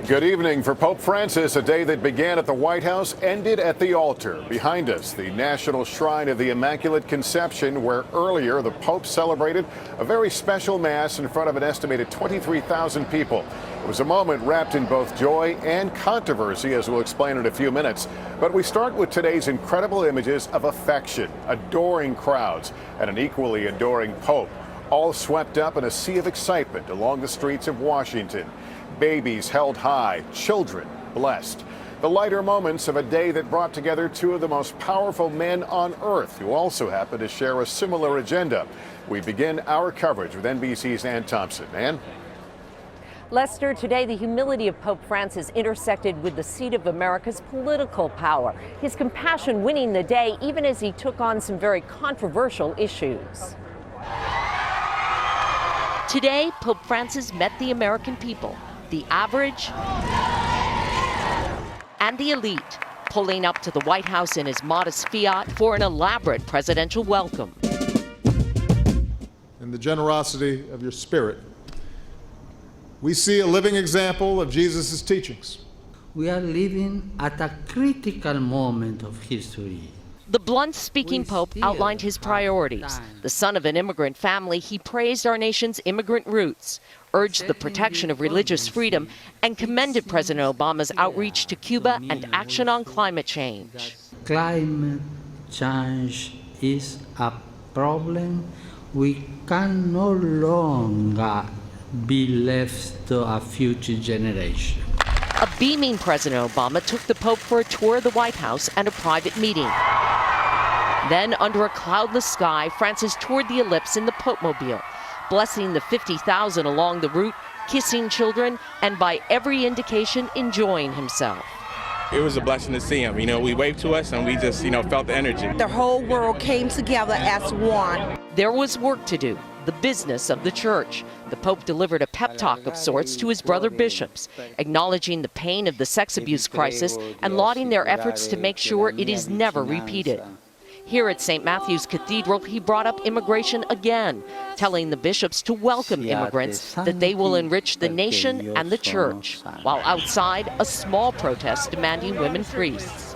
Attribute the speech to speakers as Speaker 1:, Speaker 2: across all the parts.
Speaker 1: Good evening. For Pope Francis, a day that began at the White House ended at the altar. Behind us, the National Shrine of the Immaculate Conception, where earlier the Pope celebrated a very special Mass in front of an estimated 23,000 people. It was a moment wrapped in both joy and controversy, as we'll explain in a few minutes. But we start with today's incredible images of affection, adoring crowds, and an equally adoring Pope, all swept up in a sea of excitement along the streets of Washington. Babies held high, children blessed. The lighter moments of a day that brought together two of the most powerful men on earth who also happen to share a similar agenda. We begin our coverage with NBC's Ann Thompson. Ann?
Speaker 2: Lester, today the humility of Pope Francis intersected with the seat of America's political power. His compassion winning the day even as he took on some very controversial issues. Today, Pope Francis met the American people, the average and the elite, pulling up to the White House in his modest Fiat for an elaborate presidential welcome.
Speaker 3: In the generosity of your spirit, we see a living example of Jesus' teachings.
Speaker 4: We are living at a critical moment of history.
Speaker 2: The blunt-speaking Pope outlined his priorities. The son of an immigrant family, he praised our nation's immigrant roots, urged the protection of religious freedom, and commended President Obama's outreach to Cuba and action on climate change.
Speaker 4: Climate change is a problem we can no longer be left to a future generation.
Speaker 2: A beaming President Obama took the Pope for a tour of the White House and a private meeting. Then, under a cloudless sky, Francis toured the ellipse in the Pope-mobile, blessing the 50,000 along the route, kissing children, and by every indication, enjoying himself.
Speaker 5: It was a blessing to see him. We waved to us and we just, felt the energy.
Speaker 6: The whole world came together as one.
Speaker 2: There was work to do, the business of the church. The Pope delivered a pep talk of sorts to his brother bishops, acknowledging the pain of the sex abuse crisis and lauding their efforts to make sure it is never repeated. Here at St. Matthew's Cathedral, he brought up immigration again, telling the bishops to welcome immigrants, that they will enrich the nation and the church, while outside, a small protest demanding women priests.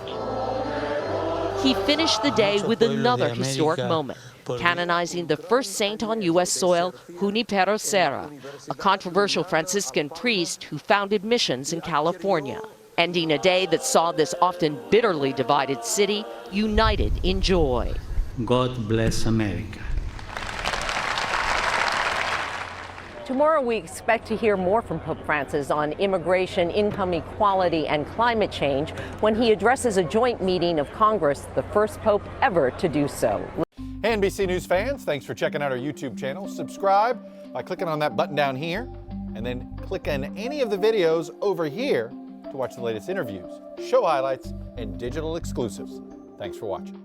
Speaker 2: He finished the day with another historic moment, canonizing the first saint on U.S. soil, Junipero Serra, a controversial Franciscan priest who founded missions in California, ending a day that saw this often bitterly divided city united in joy.
Speaker 4: God bless America.
Speaker 2: Tomorrow we expect to hear more from Pope Francis on immigration, income equality, and climate change when he addresses a joint meeting of Congress, the first Pope ever to do so.
Speaker 7: Hey, NBC News fans, thanks for checking out our YouTube channel. Subscribe by clicking on that button down here, and then click on any of the videos over here to watch the latest interviews, show highlights, and digital exclusives. Thanks for watching.